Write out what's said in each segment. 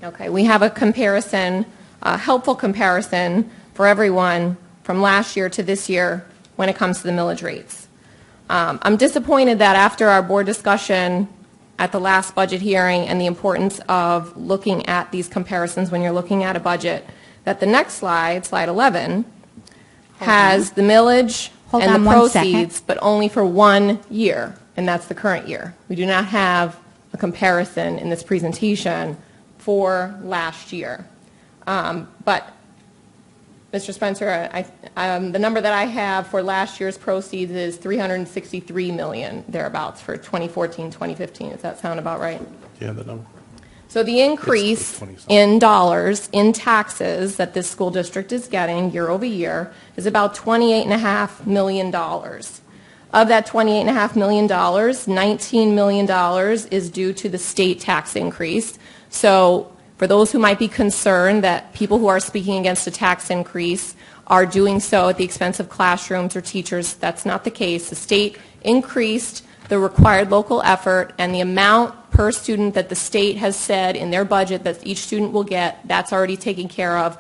Okay, we have a comparison, a helpful comparison for everyone from last year to this year when it comes to the millage rates. I'm disappointed that after our board discussion at the last budget hearing and the importance of looking at these comparisons when you're looking at a budget, that the next slide, slide 11, has the millage and the proceeds, but only for 1 year, and that's the current year. We do not have a comparison in this presentation for last year. But Mr. Spencer, the number that I have for last year's proceeds is $363 million, thereabouts, for 2014-2015. Does that sound about right? Yeah, the number. So the increase in dollars in taxes that this school district is getting year over year is about $28.5 million. Of that $28.5 million, $19 million is due to the state tax increase. So for those who might be concerned that people who are speaking against a tax increase are doing so at the expense of classrooms or teachers, that's not the case. The state increased the required local effort, and the amount per student that the state has said in their budget that each student will get, that's already taken care of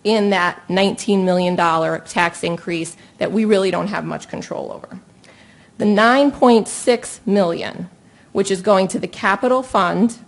in that $19 million tax increase that we really don't have much control over. The $9.6 million, which is going to the capital fund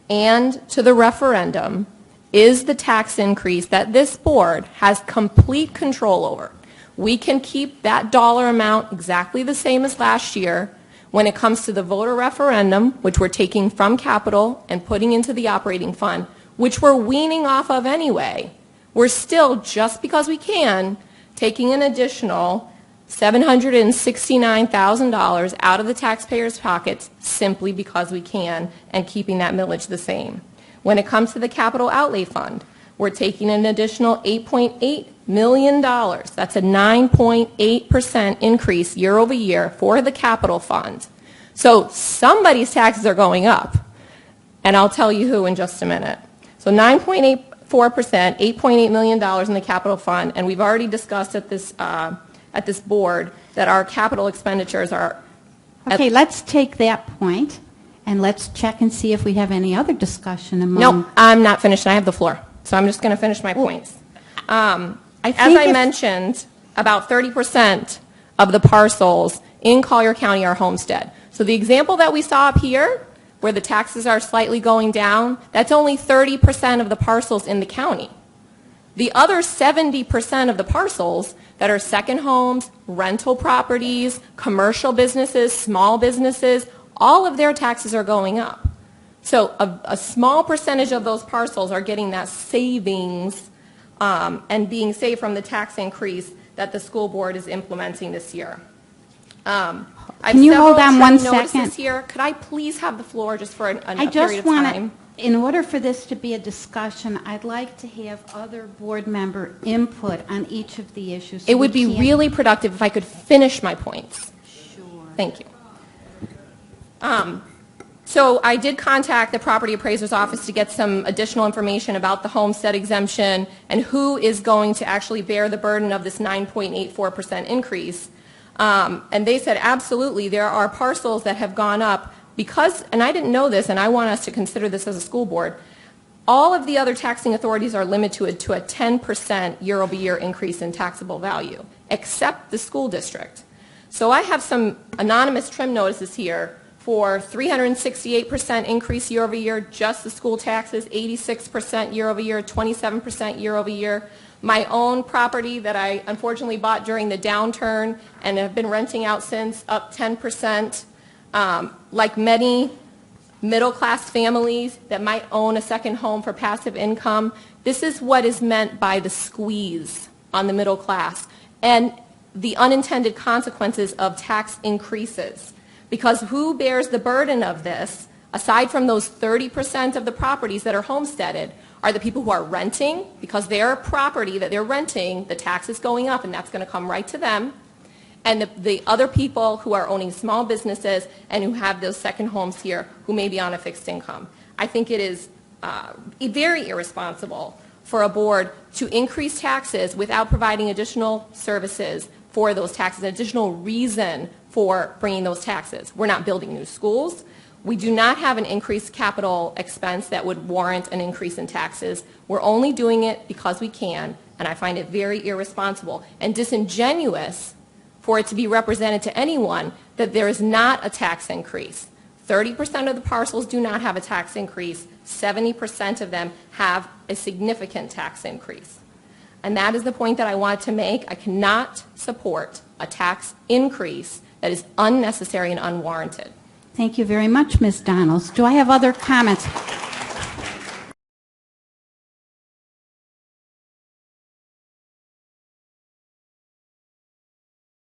and to the referendum, is the tax increase that this board has complete control over. We can keep that dollar amount exactly the same as last year. When it comes to the voter referendum, which we're taking from capital and putting into the operating fund, which we're weaning off of anyway, we're still, just because we can, taking an additional $769,000 out of the taxpayers' pockets simply because we can, and keeping that millage the same. When it comes to the capital outlay fund, we're taking an additional $8.8 million. That's a 9.8% increase year over year for the capital fund. So somebody's taxes are going up, and I'll tell you who in just a minute. So 9.84%, $8.8 million in the capital fund, and we've already discussed at this board that our capital expenditures are... Okay, let's take that point, and let's check and see if we have any other discussion among... No, I'm not finished. I have the floor. So I'm just going to finish my points. As I mentioned, about 30% of the parcels in Collier County are homestead. So the example that we saw up here, where the taxes are slightly going down, that's only 30% of the parcels in the county. The other 70% of the parcels that are second homes, rental properties, commercial businesses, small businesses, all of their taxes are going up. So a small percentage of those parcels are getting that savings and being saved from the tax increase that the school board is implementing this year. Can you hold on 1 second? Here. Could I please have the floor just for a period of time? In order for this to be a discussion, I'd like to have other board member input on each of the issues. So it would be really productive if I could finish my points. Sure. Thank you. So I did contact the property appraiser's office to get some additional information about the homestead exemption and who is going to actually bear the burden of this 9.84% increase. And they said absolutely there are parcels that have gone up because, and I didn't know this and I want us to consider this as a school board, all of the other taxing authorities are limited to a 10% year over year increase in taxable value, except the school district. So I have some anonymous trim notices here for 368% increase year over year, just the school taxes, 86% year over year, 27% year over year. My own property that I unfortunately bought during the downturn and have been renting out since, up 10%. Like many middle-class families that might own a second home for passive income, this is what is meant by the squeeze on the middle class and the unintended consequences of tax increases. Because who bears the burden of this, aside from those 30% of the properties that are homesteaded, are the people who are renting, because their property that they're renting, the tax is going up and that's going to come right to them, and the other people who are owning small businesses and who have those second homes here who may be on a fixed income. I think it is very irresponsible for a board to increase taxes without providing additional services for those taxes, additional reason for bringing those taxes. We're not building new schools. We do not have an increased capital expense that would warrant an increase in taxes. We're only doing it because we can, and I find it very irresponsible and disingenuous for it to be represented to anyone that there is not a tax increase. 30% of the parcels do not have a tax increase. 70% of them have a significant tax increase. And that is the point that I wanted to make. I cannot support a tax increase that is unnecessary and unwarranted. Thank you very much, Ms. Donalds. Do I have other comments?